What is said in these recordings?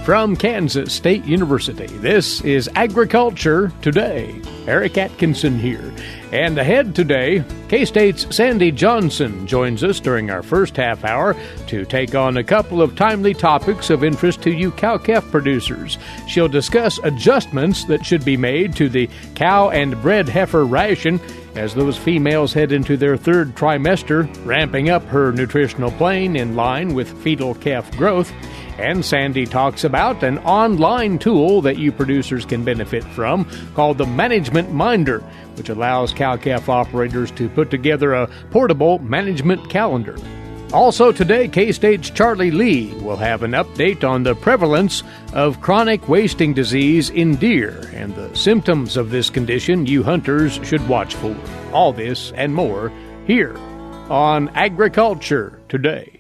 From Kansas State University, this is Agriculture Today. Eric Atkinson here. And ahead today, K-State's Sandy Johnson joins us during our first half hour to take on a couple of timely topics of interest to you cow-calf producers. She'll discuss adjustments that should be made to the cow and bred heifer ration as those females head into their third trimester, ramping up her nutritional plane in line with fetal calf growth. And Sandy talks about an online tool that you producers can benefit from called the Management Minder, which allows cow-calf operators to put together a portable management calendar. Also today, K-State's Charlie Lee will have an update on the prevalence of chronic wasting disease in deer and the symptoms of this condition you hunters should watch for. All this and more here on Agriculture Today.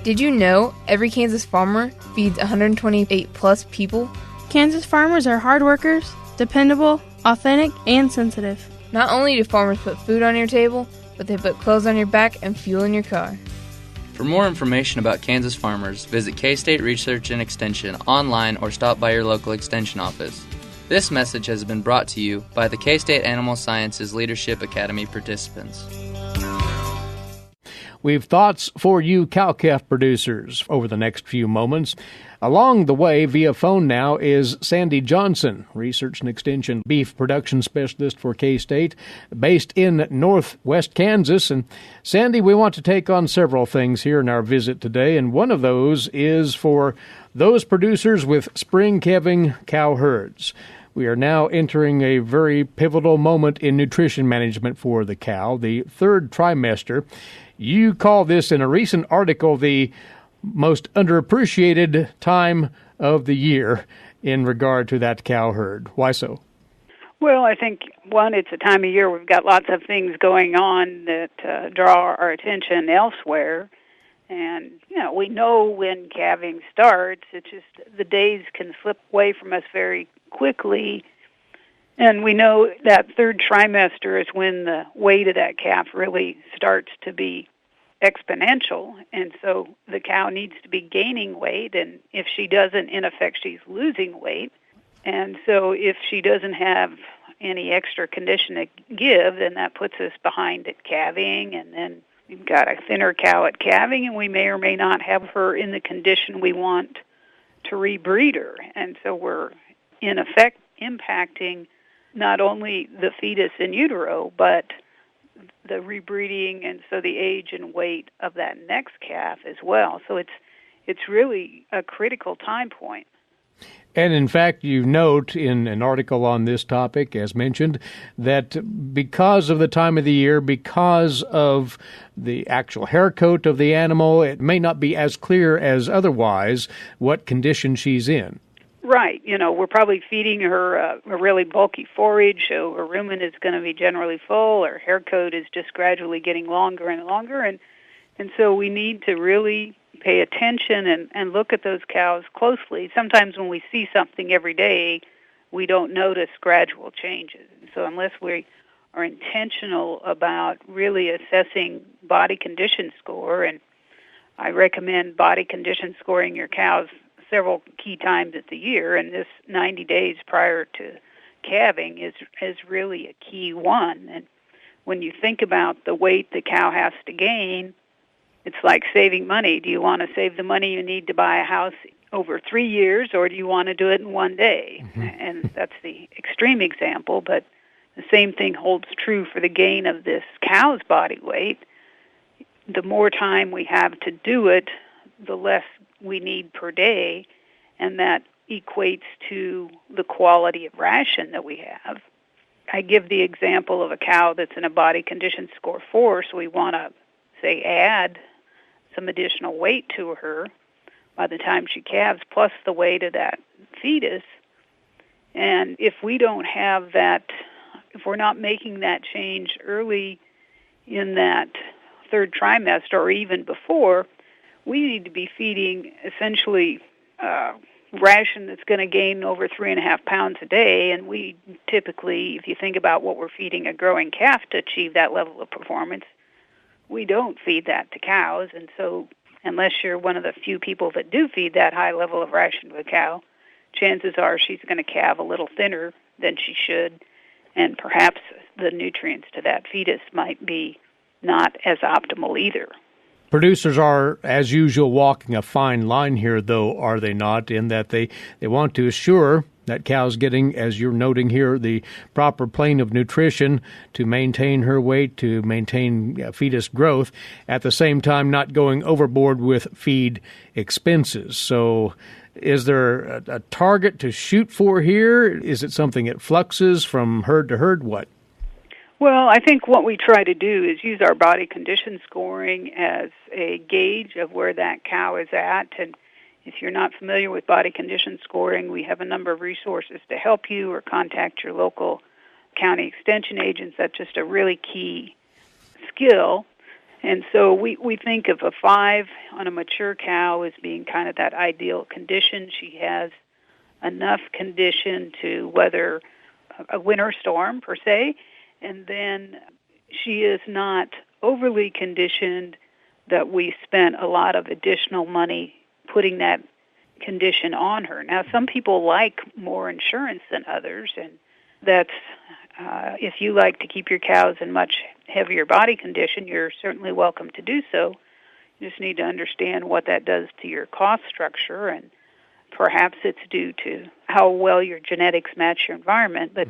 Did you know every Kansas farmer feeds 128 plus people? Kansas farmers are hard workers, dependable, authentic, and sensitive. Not only do farmers put food on your table, but they put clothes on your back and fuel in your car. For more information about Kansas farmers, visit K-State Research and Extension online or stop by your local extension office. This message has been brought to you by the K-State Animal Sciences Leadership Academy participants. We've thoughts for you cow-calf producers over the next few moments. Along the way, via phone now, is Sandy Johnson, Research and Extension Beef Production Specialist for K-State, based in northwest Kansas. And Sandy, we want to take on several things here in our visit today, and one of those is for those producers with spring calving cow herds. We are now entering a very pivotal moment in nutrition management for the cow, the third trimester. You call this, in a recent article, the most underappreciated time of the year in regard to that cow herd. Why so? Well, I think, one, it's a time of year we've got lots of things going on that draw our attention elsewhere. And, we know when calving starts. It's just the days can slip away from us very quickly. And we know that third trimester is when the weight of that calf really starts to be exponential. And so the cow needs to be gaining weight. And if she doesn't, in effect, she's losing weight. And so if she doesn't have any extra condition to give, then that puts us behind at calving. And then we've got a thinner cow at calving, and we may or may not have her in the condition we want to rebreed her. And so we're, in effect, impacting not only the fetus in utero, but the rebreeding and so the age and weight of that next calf as well. So it's really a critical time point. And in fact, you note in an article on this topic, as mentioned, that because of the time of the year, because of the actual hair coat of the animal, it may not be as clear as otherwise what condition she's in. Right. We're probably feeding her a really bulky forage, so her rumen is going to be generally full. Her hair coat is just gradually getting longer and longer, and so we need to really pay attention and look at those cows closely. Sometimes when we see something every day, we don't notice gradual changes. So unless we are intentional about really assessing body condition score, and I recommend body condition scoring your cows several key times at the year, and this 90 days prior to calving is really a key one. And when you think about the weight the cow has to gain, it's like saving money. Do you want to save the money you need to buy a house over 3 years, or do you want to do it in one day? Mm-hmm. And that's the extreme example, but the same thing holds true for the gain of this cow's body weight. The more time we have to do it, the less we need per day, and that equates to the quality of ration that we have. I give the example of a cow that's in a body condition score 4, so we want to, say, add some additional weight to her by the time she calves, plus the weight of that fetus. And if we don't have that, if we're not making that change early in that third trimester or even before, we need to be feeding essentially ration that's going to gain over 3.5 pounds a day, and we typically, if you think about what we're feeding a growing calf to achieve that level of performance, we don't feed that to cows, and so unless you're one of the few people that do feed that high level of ration to a cow, chances are she's going to calve a little thinner than she should, and perhaps the nutrients to that fetus might be not as optimal either. Producers are, as usual, walking a fine line here, though, are they not, in that they want to assure that cow's getting, as you're noting here, the proper plane of nutrition to maintain her weight, to maintain fetus growth, at the same time not going overboard with feed expenses. So is there a target to shoot for here? Is it something that fluxes from herd to herd? What? Well, I think what we try to do is use our body condition scoring as a gauge of where that cow is at. And if you're not familiar with body condition scoring, we have a number of resources to help you, or contact your local county extension agents. That's just a really key skill. And so we think of a 5 on a mature cow as being kind of that ideal condition. She has enough condition to weather a winter storm, per se, and then she is not overly conditioned that we spent a lot of additional money putting that condition on her. Now, some people like more insurance than others, and that's if you like to keep your cows in much heavier body condition, you're certainly welcome to do so. You just need to understand what that does to your cost structure, and perhaps it's due to how well your genetics match your environment, but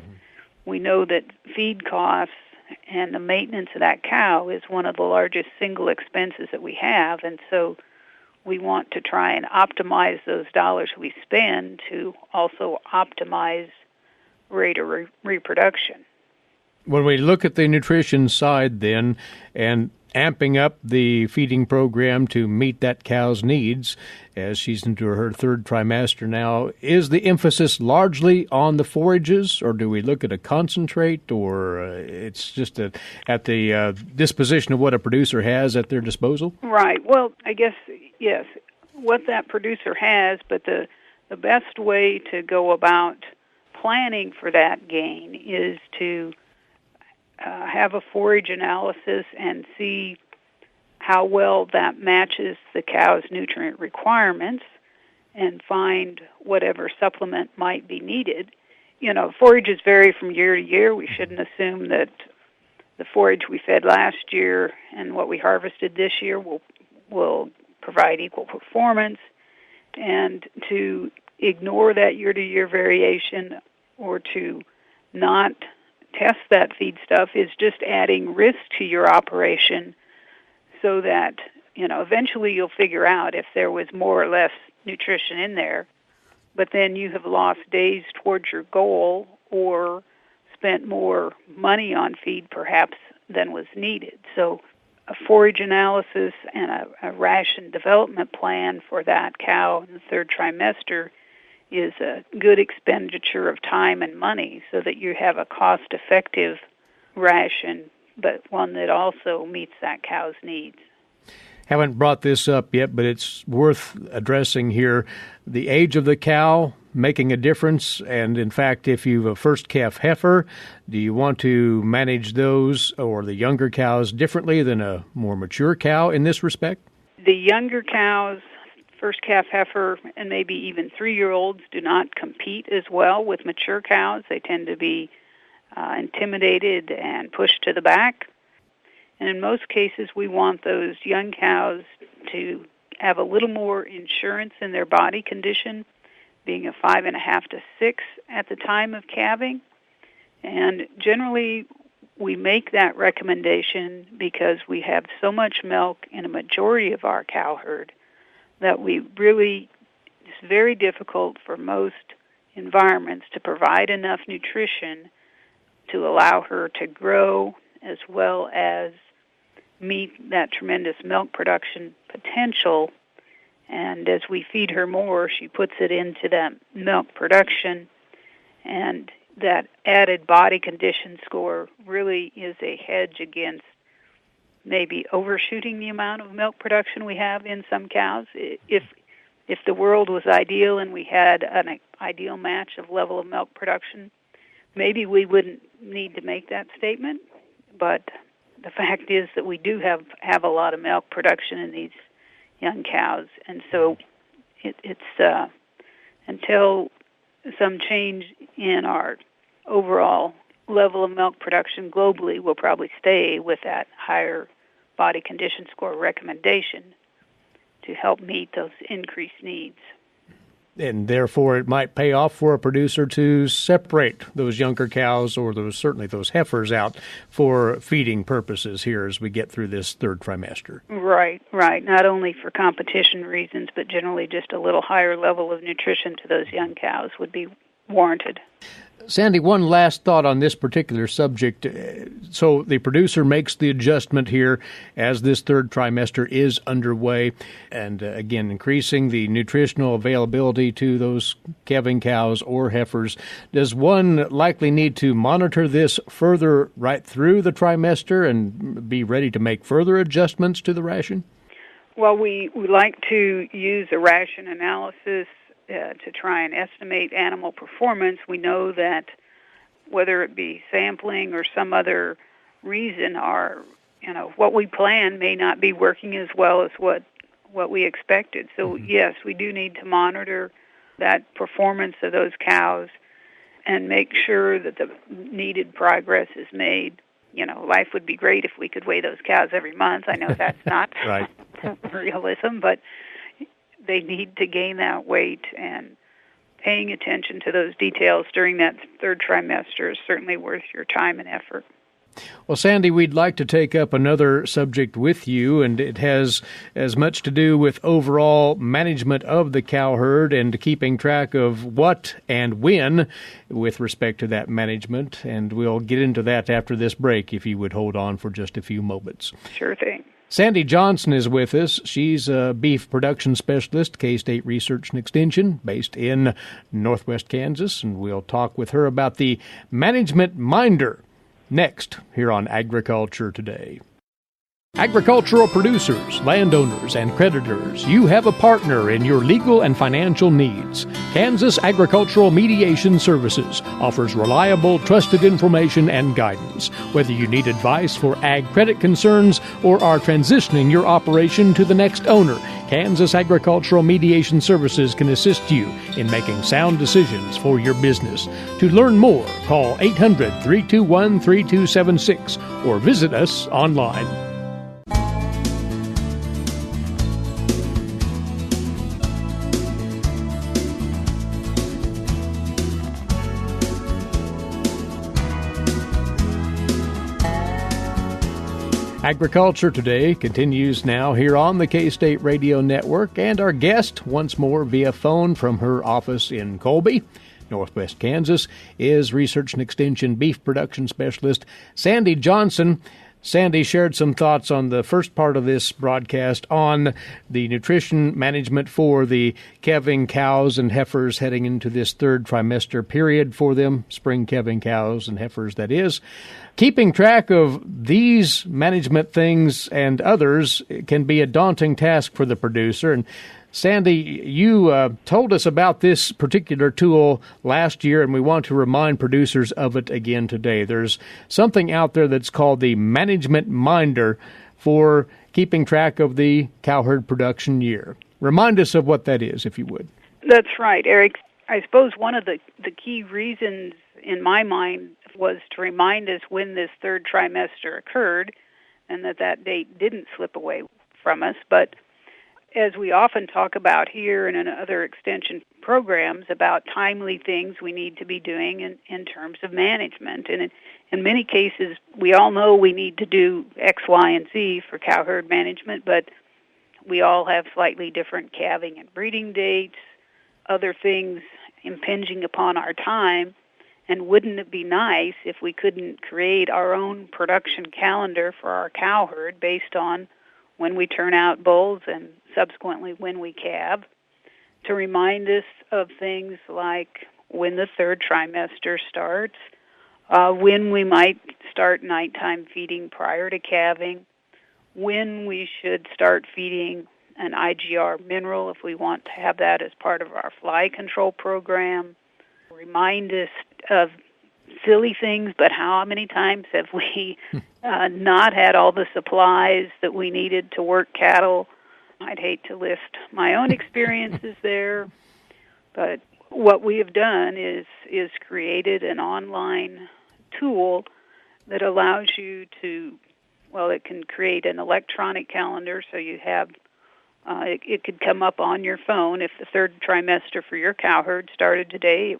we know that feed costs and the maintenance of that cow is one of the largest single expenses that we have, and so we want to try and optimize those dollars we spend to also optimize rate of reproduction. When we look at the nutrition side then, and amping up the feeding program to meet that cow's needs, as she's into her third trimester now, is the emphasis largely on the forages, or do we look at a concentrate, or it's just at the disposition of what a producer has at their disposal? Right. Well, I guess, yes, what that producer has, but the best way to go about planning for that gain is to have a forage analysis and see how well that matches the cow's nutrient requirements, and find whatever supplement might be needed. You know, forages vary from year to year. We shouldn't assume that the forage we fed last year and what we harvested this year will provide equal performance, and to ignore that year-to-year variation or to not test that feed stuff is just adding risk to your operation, so that, you know, eventually you'll figure out if there was more or less nutrition in there, but then you have lost days towards your goal or spent more money on feed perhaps than was needed. So a forage analysis and a ration development plan for that cow in the third trimester is a good expenditure of time and money, so that you have a cost-effective ration, but one that also meets that cow's needs. Haven't brought this up yet, but it's worth addressing here. The age of the cow making a difference, and in fact, if you have a first calf heifer, do you want to manage those or the younger cows differently than a more mature cow in this respect? The younger cows, first calf heifer, and maybe even 3-year-olds do not compete as well with mature cows. They tend to be intimidated and pushed to the back. And in most cases, we want those young cows to have a little more insurance in their body condition, being a 5.5 to 6 at the time of calving. And generally, we make that recommendation because we have so much milk in a majority of our cow herd that it's very difficult for most environments to provide enough nutrition to allow her to grow as well as meet that tremendous milk production potential. And as we feed her more, she puts it into that milk production, and that added body condition score really is a hedge against maybe overshooting the amount of milk production we have in some cows. If the world was ideal and we had an ideal match of level of milk production, maybe we wouldn't need to make that statement. But the fact is that we do have a lot of milk production in these young cows. And so it's until some change in our overall level of milk production globally, we'll probably stay with that higher body condition score recommendation to help meet those increased needs. And therefore, it might pay off for a producer to separate those younger cows or certainly those heifers out for feeding purposes here as we get through this third trimester. Right. Not only for competition reasons, but generally just a little higher level of nutrition to those young cows would be warranted. Sandy, one last thought on this particular subject. So the producer makes the adjustment here as this third trimester is underway, and again, increasing the nutritional availability to those calving cows or heifers. Does one likely need to monitor this further right through the trimester and be ready to make further adjustments to the ration? Well, we like to use a ration analysis to try and estimate animal performance. We know that whether it be sampling or some other reason, what we plan may not be working as well as what we expected. So yes, we do need to monitor that performance of those cows and make sure that the needed progress is made. Life would be great if we could weigh those cows every month. I know that's not right. realism, but they need to gain that weight, and paying attention to those details during that third trimester is certainly worth your time and effort. Well, Sandy, we'd like to take up another subject with you, and it has as much to do with overall management of the cow herd and keeping track of what and when with respect to that management. And we'll get into that after this break, if you would hold on for just a few moments. Sure thing. Sandy Johnson is with us. She's a beef production specialist, K-State Research and Extension, based in Northwest Kansas, and we'll talk with her about the management minder next here on Agriculture Today. Agricultural producers, landowners, and creditors, you have a partner in your legal and financial needs. Kansas Agricultural Mediation Services offers reliable, trusted information and guidance. Whether you need advice for ag credit concerns or are transitioning your operation to the next owner, Kansas Agricultural Mediation Services can assist you in making sound decisions for your business. To learn more, call 800-321-3276 or visit us online. Agriculture Today continues now here on the K-State Radio Network, and our guest, once more via phone from her office in Colby, Northwest Kansas, is Research and Extension Beef Production Specialist Sandy Johnson. Sandy shared some thoughts on the first part of this broadcast on the nutrition management for the calving cows and heifers heading into this third trimester period for them, spring calving cows and heifers, that is. Keeping track of these management things and others can be a daunting task for the producer. And Sandy, you told us about this particular tool last year, and we want to remind producers of it again today. There's something out there that's called the management minder for keeping track of the cow herd production year. Remind us of what that is, if you would. That's right, Eric. I suppose one of the key reasons in my mind was to remind us when this third trimester occurred and that date didn't slip away from us. But as we often talk about here and in other extension programs about timely things we need to be doing in terms of management. And in many cases, we all know we need to do X, Y, and Z for cow herd management, but we all have slightly different calving and breeding dates, other things impinging upon our time. And wouldn't it be nice if we couldn't create our own production calendar for our cow herd based on when we turn out bulls and subsequently when we calve, to remind us of things like when the third trimester starts, when we might start nighttime feeding prior to calving, when we should start feeding an IGR mineral if we want to have that as part of our fly control program, remind us of silly things, but how many times have we not had all the supplies that we needed to work cattle I'd hate to list my own experiences there, but what we have done is created an online tool that allows you to, well, it can create an electronic calendar, so you have, it could come up on your phone. If the third trimester for your cow herd started today,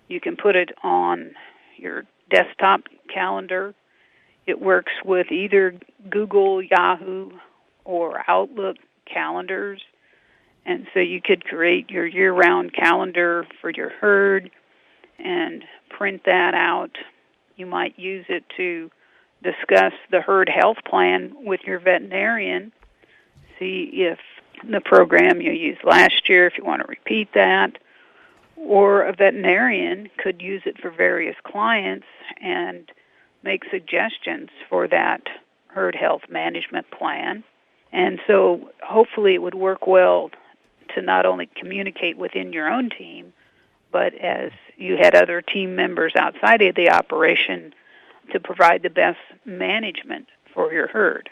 you can put it on your desktop calendar. It works with either Google, Yahoo, or Outlook calendars. And so you could create your year-round calendar for your herd and print that out. You might use it to discuss the herd health plan with your veterinarian, see if the program you used last year, if you want to repeat that, or a veterinarian could use it for various clients and make suggestions for that herd health management plan. And so hopefully it would work well to not only communicate within your own team, but as you had other team members outside of the operation to provide the best management for your herd.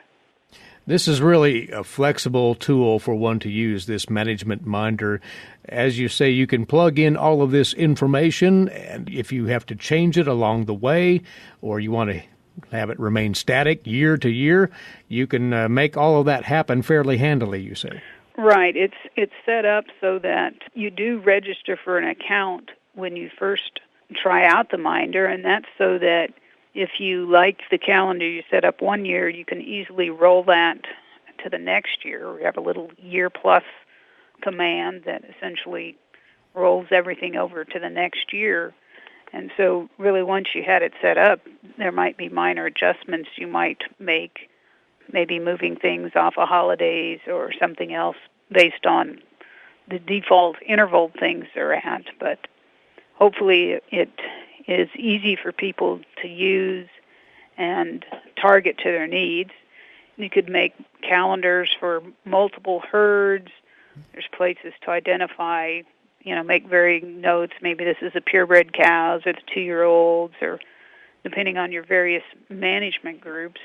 This is really a flexible tool for one to use, this management minder. As you say, you can plug in all of this information, and if you have to change it along the way, or you want to have it remain static year to year, you can make all of that happen fairly handily, you say. Right. It's set up so that you do register for an account when you first try out the minder, and that's so that if you like the calendar you set up one year, you can easily roll that to the next year. We have a little year plus command that essentially rolls everything over to the next year. And so really once you had it set up, there might be minor adjustments you might make, maybe moving things off of holidays or something else based on the default interval things they're at. But hopefully it is easy for people to use and target to their needs. You could make calendars for multiple herds. There's places to identify, make varying notes. Maybe this is the purebred cows or the 2-year-olds, or depending on your various management groups.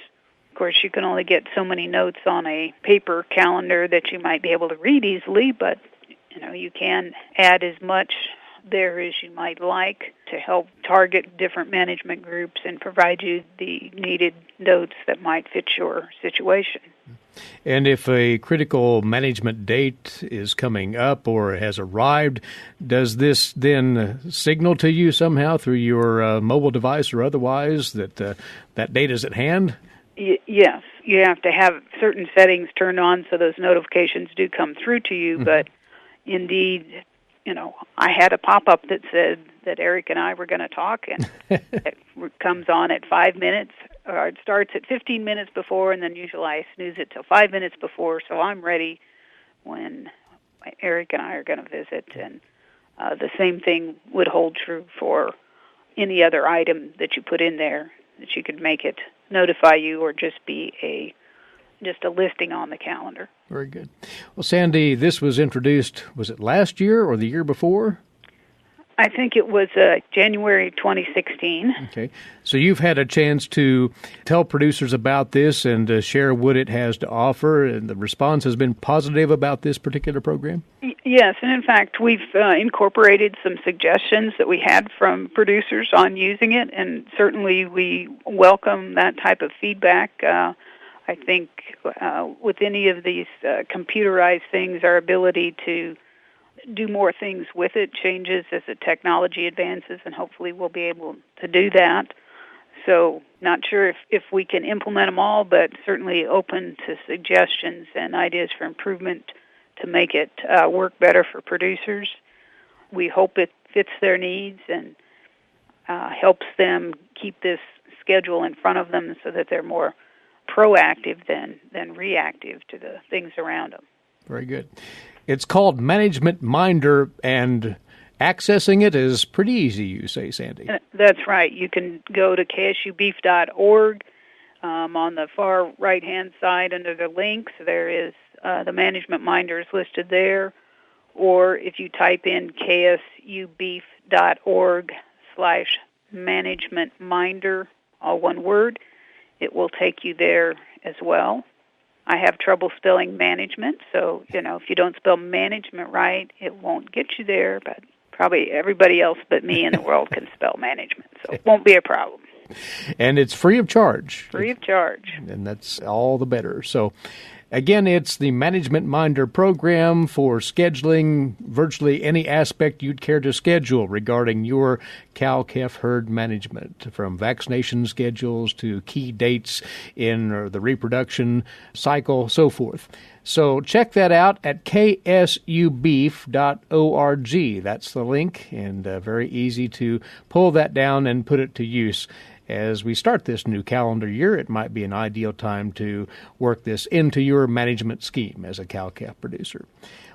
Of course, you can only get so many notes on a paper calendar that you might be able to read easily, but you can add as much there as you might like to help target different management groups and provide you the needed notes that might fit your situation. And if a critical management date is coming up or has arrived, does this then signal to you somehow through your mobile device or otherwise that that date is at hand? Yes. You have to have certain settings turned on so those notifications do come through to you, but indeed, I had a pop-up that said that Eric and I were going to talk, and it comes on at 5 minutes, or it starts at 15 minutes before, and then usually I snooze it till 5 minutes before, so I'm ready when Eric and I are going to visit. And the same thing would hold true for any other item that you put in there, that you could make it notify you or just be a listing on the calendar. Very good. Well, Sandy, this was introduced, was it last year or the year before? I think it was January 2016. Okay. So you've had a chance to tell producers about this and share what it has to offer, and the response has been positive about this particular program? Yes, and in fact, we've incorporated some suggestions that we had from producers on using it, and certainly we welcome that type of feedback. I think with any of these computerized things, our ability to do more things with it changes as the technology advances, and hopefully we'll be able to do that. So not sure if we can implement them all, but certainly open to suggestions and ideas for improvement to make it work better for producers. We hope it fits their needs and helps them keep this schedule in front of them so that they're more proactive than reactive to the things around them. Very good. It's called Management Minder, and accessing it is pretty easy, you say, Sandy. That's right. You can go to ksubeef.org. On the far right-hand side under the links, there is the Management Minder is listed there. Or if you type in ksubeef.org/managementminder, all one word, it will take you there as well. I have trouble spelling management, so, if you don't spell management right, it won't get you there, but probably everybody else but me in the world can spell management, so it won't be a problem. And it's free of charge. Free of charge. And that's all the better. So, again, it's the Management Minder program for scheduling virtually any aspect you'd care to schedule regarding your cow-calf herd management, from vaccination schedules to key dates in the reproduction cycle, so forth. So check that out at ksubbeef.org. That's the link, and very easy to pull that down and put it to use. As we start this new calendar year, it might be an ideal time to work this into your management scheme as a cow-calf producer.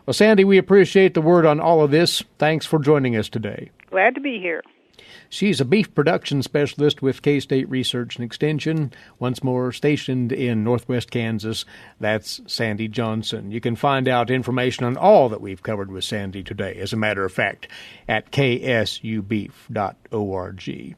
Well, Sandy, we appreciate the word on all of this. Thanks for joining us today. Glad to be here. She's a beef production specialist with K-State Research and Extension, once more stationed in northwest Kansas. That's Sandy Johnson. You can find out information on all that we've covered with Sandy today, as a matter of fact, at ksubbeef.org.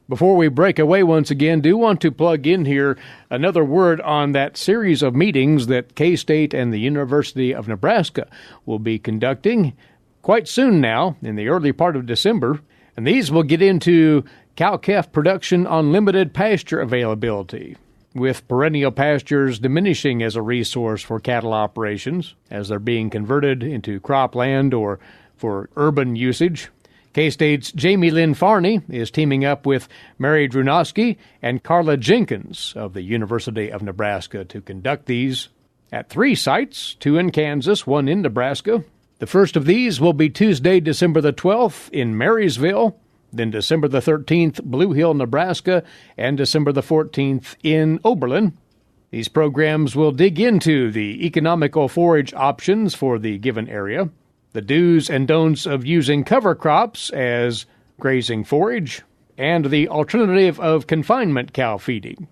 Before we break away once again, do want to plug in here another word on that series of meetings that K-State and the University of Nebraska will be conducting quite soon now, in the early part of December. And these will get into cow-calf production on limited pasture availability, with perennial pastures diminishing as a resource for cattle operations as they're being converted into cropland or for urban usage. K-State's Jamie Lynn Farney is teaming up with Mary Drunowski and Carla Jenkins of the University of Nebraska to conduct these at 3 sites, 2 in Kansas, 1 in Nebraska. The first of these will be Tuesday, December the 12th in Marysville, then December the 13th, Blue Hill, Nebraska, and December the 14th in Oberlin. These programs will dig into the economical forage options for the given area, the do's and don'ts of using cover crops as grazing forage, and the alternative of confinement cow feeding.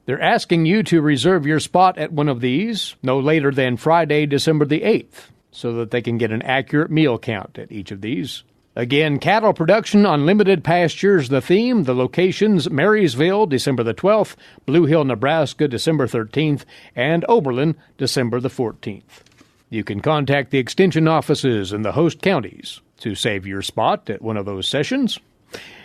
They're asking you to reserve your spot at one of these no later than Friday, December the 8th, so that they can get an accurate meal count at each of these. Again, cattle production on limited pastures, the theme, the locations, Marysville, December the 12th, Blue Hill, Nebraska, December 13th, and Oberlin, December the 14th. You can contact the extension offices in the host counties to save your spot at one of those sessions.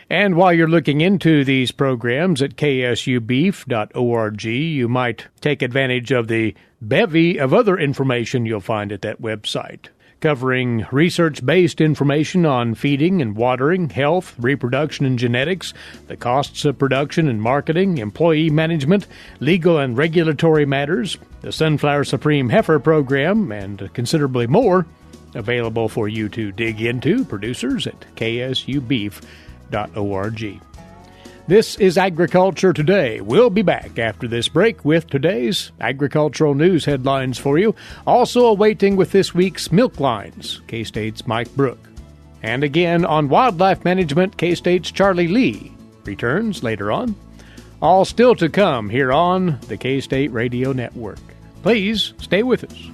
And while you're looking into these programs at ksubbeef.org, you might take advantage of the bevy of other information you'll find at that website, covering research-based information on feeding and watering, health, reproduction and genetics, the costs of production and marketing, employee management, legal and regulatory matters, the Sunflower Supreme Heifer program, and considerably more, available for you to dig into, producers at ksubbeef.org. This is Agriculture Today. We'll be back after this break with today's agricultural news headlines for you. Also awaiting with this week's Milk Lines, K-State's Mike Brouk. And again on wildlife management, K-State's Charlie Lee returns later on. All still to come here on the K-State Radio Network. Please stay with us.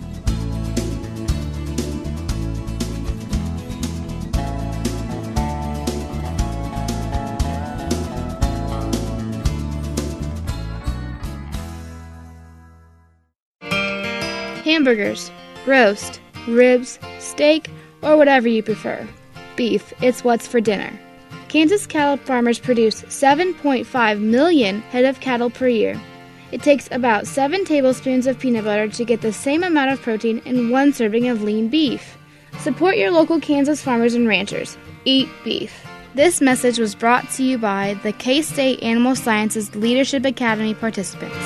Hamburgers, roast, ribs, steak, or whatever you prefer. Beef, it's what's for dinner. Kansas cattle farmers produce 7.5 million head of cattle per year. It takes about 7 tablespoons of peanut butter to get the same amount of protein in 1 serving of lean beef. Support your local Kansas farmers and ranchers. Eat beef. This message was brought to you by the K-State Animal Sciences Leadership Academy participants.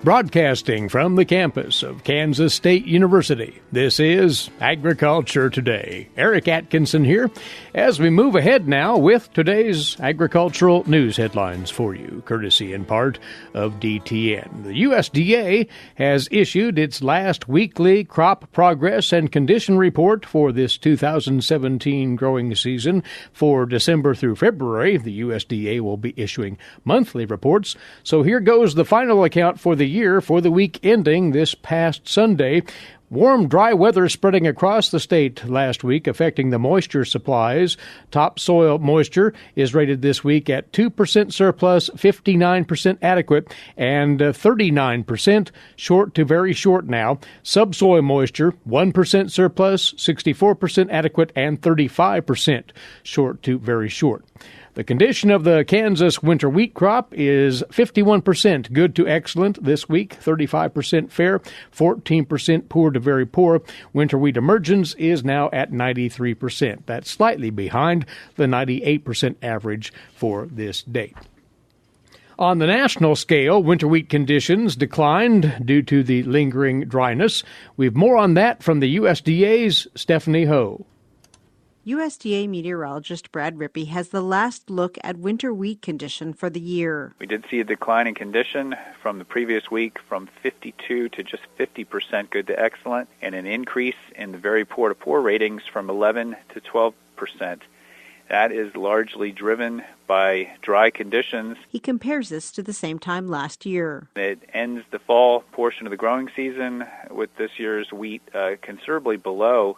Broadcasting from the campus of Kansas State University, this is Agriculture Today. Eric Atkinson here, as we move ahead now with today's agricultural news headlines for you, courtesy in part of DTN. The USDA has issued its last weekly crop progress and condition report for this 2017 growing season. For December through February, the USDA will be issuing monthly reports. So here goes the final account for the year for the week ending this past Sunday. Warm, dry weather spreading across the state last week, affecting the moisture supplies. Topsoil moisture is rated this week at 2% surplus, 59% adequate, and 39% short to very short now. Subsoil moisture, 1% surplus, 64% adequate, and 35% short to very short. The condition of the Kansas winter wheat crop is 51% good to excellent this week, 35% fair, 14% poor to very poor. Winter wheat emergence is now at 93%. That's slightly behind the 98% average for this date. On the national scale, winter wheat conditions declined due to the lingering dryness. We've more on that from the USDA's Stephanie Ho. USDA meteorologist Brad Rippey has the last look at winter wheat condition for the year. We did see a decline in condition from the previous week from 52 to just 50% good to excellent, and an increase in the very poor to poor ratings from 11 to 12%. That is largely driven by dry conditions. He compares this to the same time last year. It ends the fall portion of the growing season with this year's wheat considerably below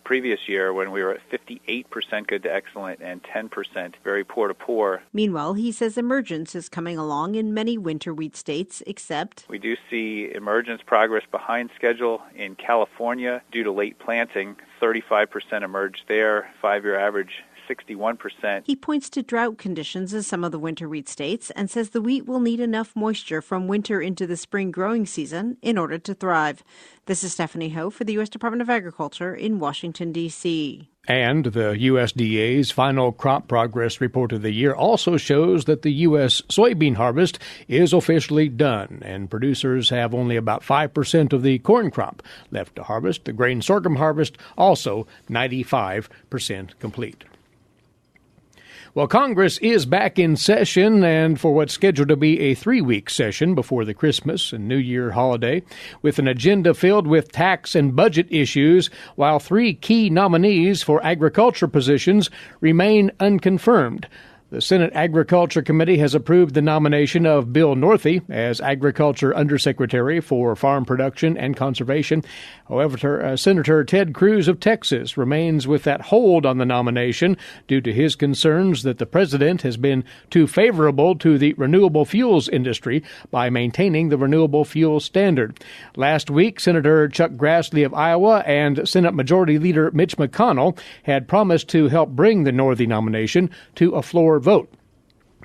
previous year, when we were at 58% good to excellent and 10% very poor to poor. Meanwhile, he says emergence is coming along in many winter wheat states, except we do see emergence progress behind schedule in California due to late planting. 35% emerged there, 5-year average 61%. He points to drought conditions in some of the winter wheat states and says the wheat will need enough moisture from winter into the spring growing season in order to thrive. This is Stephanie Ho for the U.S. Department of Agriculture in Washington, D.C. And the USDA's final crop progress report of the year also shows that the U.S. soybean harvest is officially done, and producers have only about 5% of the corn crop left to harvest. The grain sorghum harvest also 95% complete. Well, Congress is back in session, and for what's scheduled to be a 3-week session before the Christmas and New Year holiday, with an agenda filled with tax and budget issues, while 3 key nominees for agriculture positions remain unconfirmed. The Senate Agriculture Committee has approved the nomination of Bill Northey as Agriculture Undersecretary for Farm Production and Conservation. However, Senator Ted Cruz of Texas remains with that hold on the nomination due to his concerns that the president has been too favorable to the renewable fuels industry by maintaining the renewable fuel standard. Last week, Senator Chuck Grassley of Iowa and Senate Majority Leader Mitch McConnell had promised to help bring the Northey nomination to a floor vote.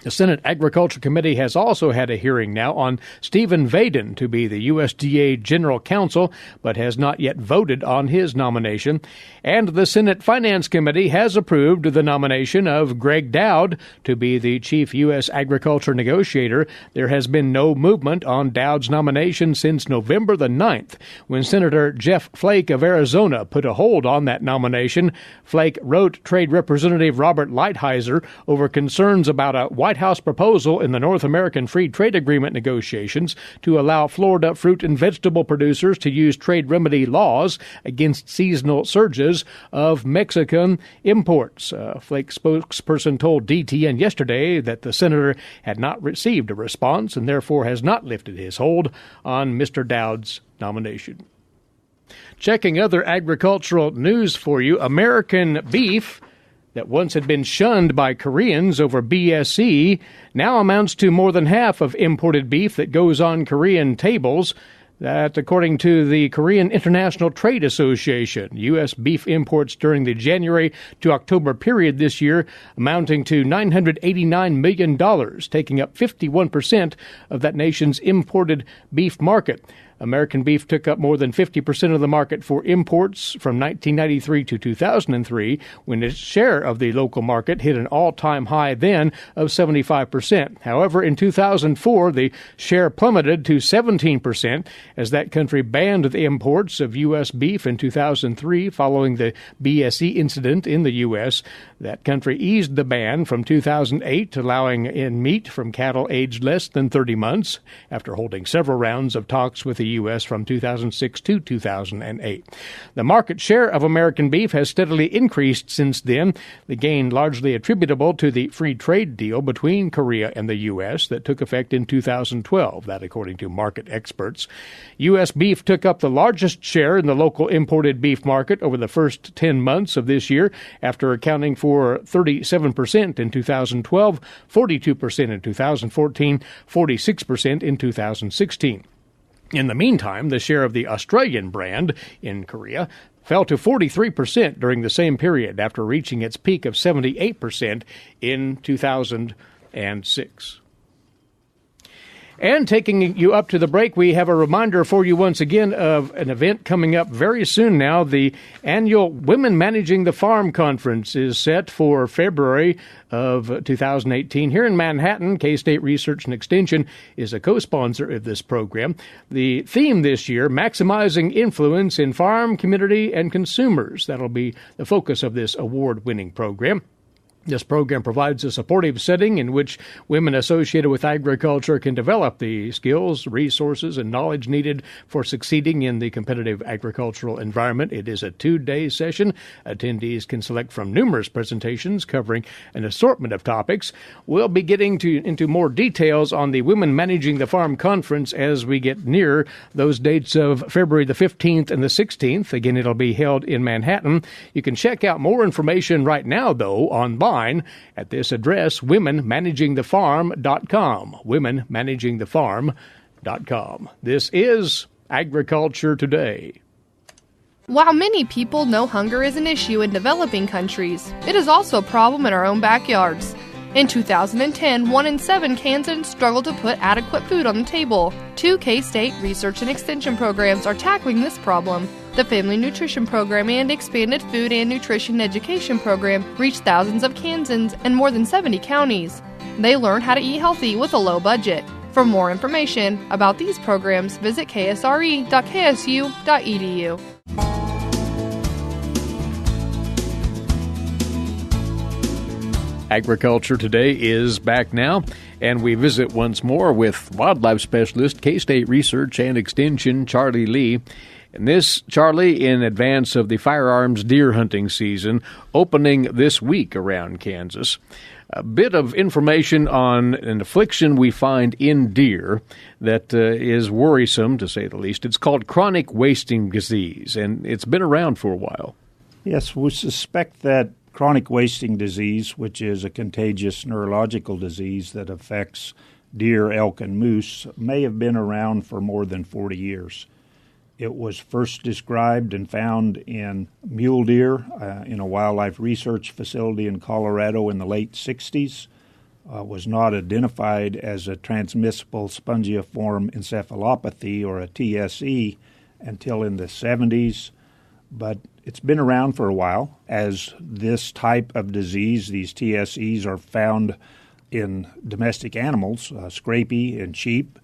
The Senate Agriculture Committee has also had a hearing now on Stephen Vaden to be the USDA General Counsel, but has not yet voted on his nomination. And the Senate Finance Committee has approved the nomination of Greg Dowd to be the Chief U.S. Agriculture Negotiator. There has been no movement on Dowd's nomination since November the 9th, when Senator Jeff Flake of Arizona put a hold on that nomination. Flake wrote Trade Representative Robert Lighthizer over concerns about a White House proposal in the North American Free Trade Agreement negotiations to allow Florida fruit and vegetable producers to use trade remedy laws against seasonal surges of Mexican imports. Flake spokesperson told DTN yesterday that the senator had not received a response and therefore has not lifted his hold on Mr. Dowd's nomination. Checking other agricultural news for you, American beef that once had been shunned by Koreans over BSE now amounts to more than half of imported beef that goes on Korean tables. That, according to the Korean International Trade Association, U.S. beef imports during the January to October period this year amounting to $989 million, taking up 51% of that nation's imported beef market. American beef took up more than 50% of the market for imports from 1993 to 2003, when its share of the local market hit an all-time high then of 75%. However, in 2004, the share plummeted to 17% as that country banned the imports of U.S. beef in 2003 following the BSE incident in the U.S. That country eased the ban from 2008, allowing in meat from cattle aged less than 30 months after holding several rounds of talks with the U.S. from 2006 to 2008. The market share of American beef has steadily increased since then, the gain largely attributable to the free trade deal between Korea and the U.S. that took effect in 2012, that according to market experts. U.S. beef took up the largest share in the local imported beef market over the first 10 months of this year, after accounting for 37% in 2012, 42% in 2014, 46% in 2016. In the meantime, the share of the Australian brand in Korea fell to 43% during the same period, after reaching its peak of 78% in 2006. And taking you up to the break, we have a reminder for you once again of an event coming up very soon now. The annual Women Managing the Farm Conference is set for February of 2018 here in Manhattan. K-State Research and Extension is a co-sponsor of this program. The theme this year, maximizing influence in farm, community, and consumers. That'll be the focus of this award-winning program. This program provides a supportive setting in which women associated with agriculture can develop the skills, resources, and knowledge needed for succeeding in the competitive agricultural environment. It is a 2-day session. Attendees can select from numerous presentations covering an assortment of topics. We'll be getting into more details on the Women Managing the Farm Conference as we get near those dates of February the 15th and the 16th. Again, it'll be held in Manhattan. You can check out more information right now, though, online at this address, womenmanagingthefarm.com, womenmanagingthefarm.com. This is Agriculture Today. While many people know hunger is an issue in developing countries, it is also a problem in our own backyards. In 2010, 1 in 7 Kansans struggled to put adequate food on the table. 2 K-State Research and Extension programs are tackling this problem. The Family Nutrition Program and Expanded Food and Nutrition Education Program reach thousands of Kansans in more than 70 counties. They learn how to eat healthy with a low budget. For more information about these programs, visit ksre.ksu.edu. Agriculture Today is back now, and we visit once more with wildlife specialist, K-State Research and Extension, Charlie Lee. And this, Charlie, in advance of the firearms deer hunting season opening this week around Kansas. A bit of information on an affliction we find in deer that is worrisome, to say the least. It's called chronic wasting disease, and it's been around for a while. Yes, we suspect that chronic wasting disease, which is a contagious neurological disease that affects deer, elk, and moose, may have been around for more than 40 years. It was first described and found in mule deer in a wildlife research facility in Colorado in the late 60s. Was not identified as a transmissible spongiform encephalopathy, or a TSE, until in the 70s. But it's been around for a while, as this type of disease, these TSEs, are found in domestic animals, scrapie in sheep,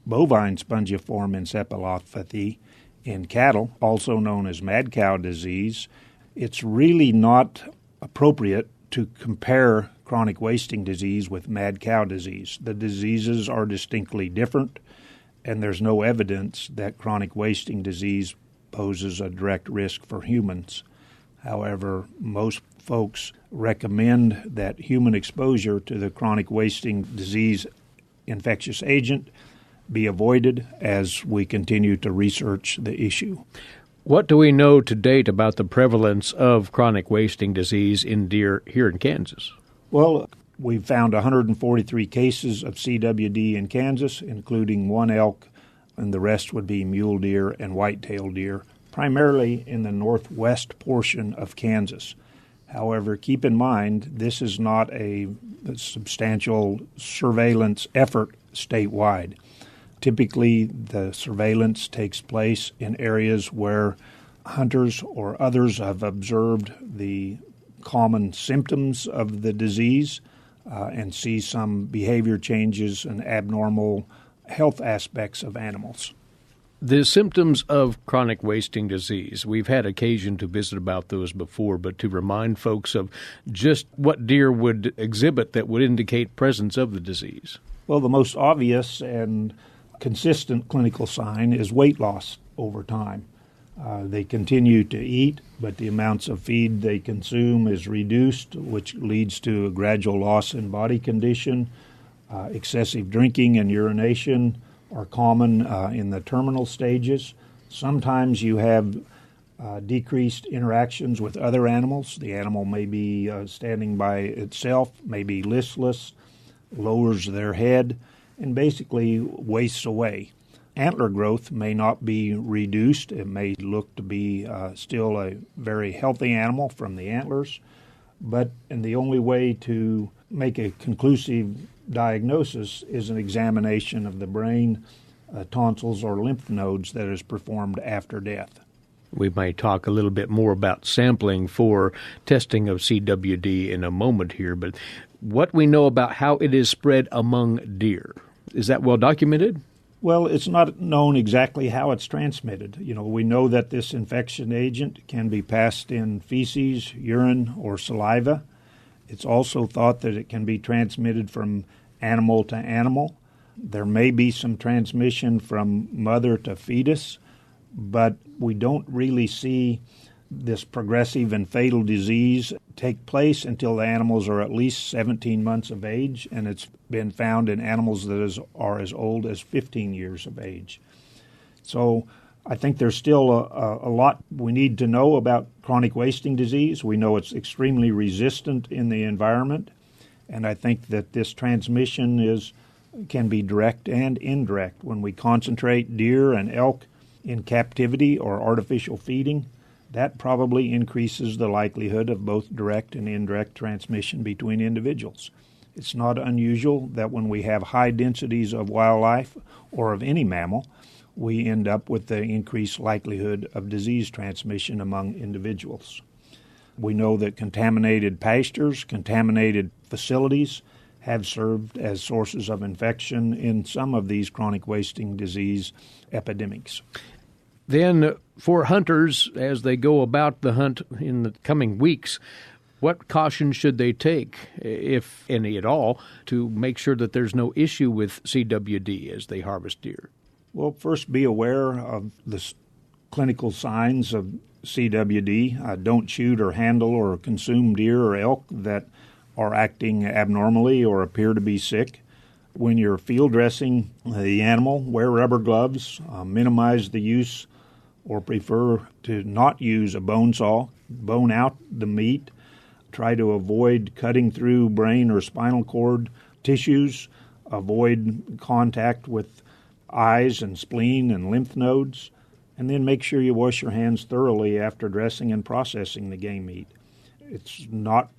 bovine spongiform encephalopathy in cattle, also known as mad cow disease. It's really not appropriate to compare chronic wasting disease with mad cow disease. The diseases are distinctly different, and there's no evidence that chronic wasting disease poses a direct risk for humans. However, most folks recommend that human exposure to the chronic wasting disease infectious agent be avoided as we continue to research the issue. What do we know to date about the prevalence of chronic wasting disease in deer here in Kansas? Well, we've found 143 cases of CWD in Kansas, including 1 elk, and the rest would be mule deer and white-tailed deer, primarily in the northwest portion of Kansas. However, keep in mind, this is not a substantial surveillance effort statewide. Typically, the surveillance takes place in areas where hunters or others have observed the common symptoms of the disease and see some behavior changes and abnormal health aspects of animals. The symptoms of chronic wasting disease, we've had occasion to visit about those before, but to remind folks of just what deer would exhibit that would indicate presence of the disease. Well, the most obvious and consistent clinical sign is weight loss over time. They continue to eat, but the amounts of feed they consume is reduced, which leads to a gradual loss in body condition. Excessive drinking and urination are common in the terminal stages. Sometimes you have decreased interactions with other animals. The animal may be standing by itself, may be listless, lowers their head, and basically wastes away. Antler growth may not be reduced. It may look to be still a very healthy animal from the antlers, and the only way to make a conclusive diagnosis is an examination of the brain, tonsils, or lymph nodes that is performed after death. We may talk a little bit more about sampling for testing of CWD in a moment here, but what we know about how it is spread among deer, is that well documented? Well, it's not known exactly how it's transmitted. We know that this infection agent can be passed in feces, urine, or saliva. It's also thought that it can be transmitted from animal to animal. There may be some transmission from mother to fetus, but we don't really see this progressive and fatal disease take place until the animals are at least 17 months of age, and it's been found in animals that are as old as 15 years of age. So I think there's still a lot we need to know about chronic wasting disease. We know it's extremely resistant in the environment, and I think that this transmission can be direct and indirect. When we concentrate deer and elk in captivity or artificial feeding, that probably increases the likelihood of both direct and indirect transmission between individuals. It's not unusual that when we have high densities of wildlife or of any mammal, we end up with the increased likelihood of disease transmission among individuals. We know that contaminated pastures, contaminated facilities have served as sources of infection in some of these chronic wasting disease epidemics. Then for hunters, as they go about the hunt in the coming weeks, what caution should they take, if any at all, to make sure that there's no issue with CWD as they harvest deer? Well, first be aware of the clinical signs of CWD. Don't shoot or handle or consume deer or elk that are acting abnormally or appear to be sick. When you're field dressing the animal, wear rubber gloves, minimize the use or prefer to not use a bone saw, bone out the meat, try to avoid cutting through brain or spinal cord tissues, avoid contact with eyes and spleen and lymph nodes, and then make sure you wash your hands thoroughly after dressing and processing the game meat. It's not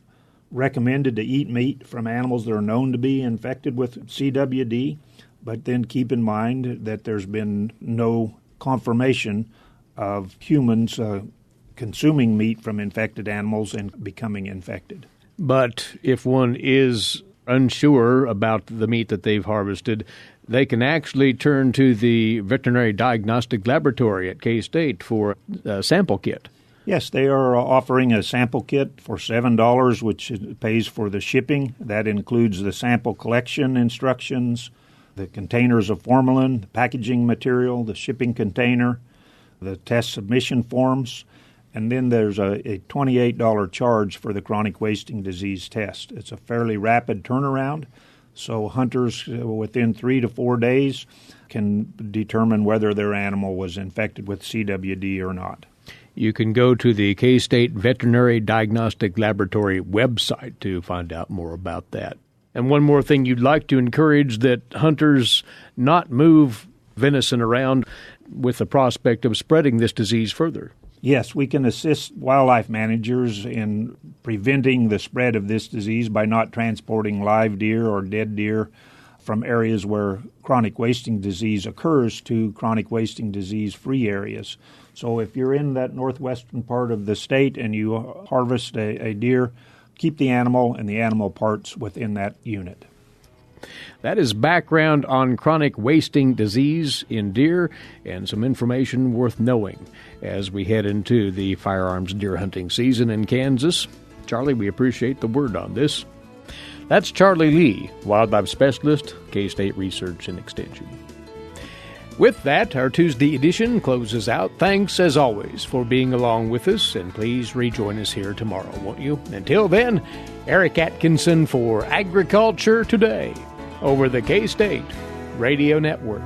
recommended to eat meat from animals that are known to be infected with CWD, but then keep in mind that there's been no confirmation of humans consuming meat from infected animals and becoming infected. But if one is unsure about the meat that they've harvested, they can actually turn to the Veterinary Diagnostic Laboratory at K-State for a sample kit. Yes, they are offering a sample kit for $7, which pays for the shipping. That includes the sample collection instructions, the containers of formalin, the packaging material, the shipping container, the test submission forms, and then there's a $28 charge for the chronic wasting disease test. It's a fairly rapid turnaround, so hunters within 3 to 4 days can determine whether their animal was infected with CWD or not. You can go to the K-State Veterinary Diagnostic Laboratory website to find out more about that. And one more thing, you'd like to encourage that hunters not move venison around with the prospect of spreading this disease further. Yes, we can assist wildlife managers in preventing the spread of this disease by not transporting live deer or dead deer from areas where chronic wasting disease occurs to chronic wasting disease-free areas. So if you're in that northwestern part of the state and you harvest a deer, keep the animal and the animal parts within that unit. That is background on chronic wasting disease in deer and some information worth knowing as we head into the firearms deer hunting season in Kansas. Charlie, we appreciate the word on this. That's Charlie Lee, wildlife specialist, K-State Research and Extension. With that, our Tuesday edition closes out. Thanks, as always, for being along with us, and please rejoin us here tomorrow, won't you? Until then, Eric Atkinson for Agriculture Today over the K-State Radio Network.